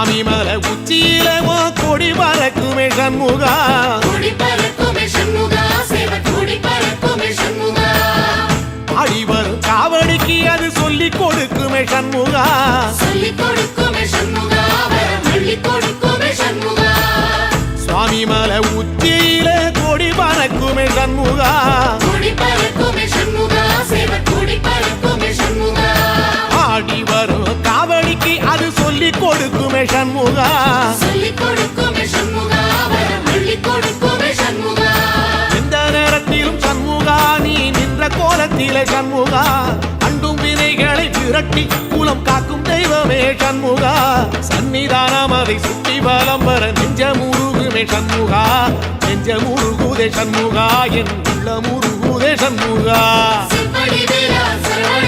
சுவாமி மலை உச்சியில கொடி பறக்குமே சண்முகா, கொடி பறக்குமே சண்முகா, சேவ கொடி பறக்குமே சண்முகா. ஆடி வரும் காவடிக்கு அது சொல்லிக் கொடுக்குமே சண்முகா, சொல்லிக் கொடுக்குமே சண்முகா, வரம் அள்ளிக் கொடுக்குமே சண்முகா. சுவாமி மலை உச்சியில கொடி பறக்குமே சண்முகா, கொடி பறக்குமே சண்முகா, சேவ கொடி பறக்குமே சண்முகா. ஆடி வரும் காவடிக்கு அது சொல்லிக் கொடுக்குமே சண்முகா, சொல்லிக் கொடுக்குமே சண்முகா, வரம் அள்ளிக் கொடுக்குமே சண்முகா. எந்த நேரத்திலும் சண்முகா நீ நின்ற கோலத்திலே சண்முகா, அண்டும் வினைகளை விரட்டி குலம் காக்கும் தெய்வமே சண்முகா. சன்னிதானம் அதை சுற்றி பலம் வர நெஞ்ச முருகுமே சண்முகா, நெஞ்ச முருகுதே சண்முகா, என் உள்ள முருகுதே சண்முகா. செவ்வடி வேலா சரவண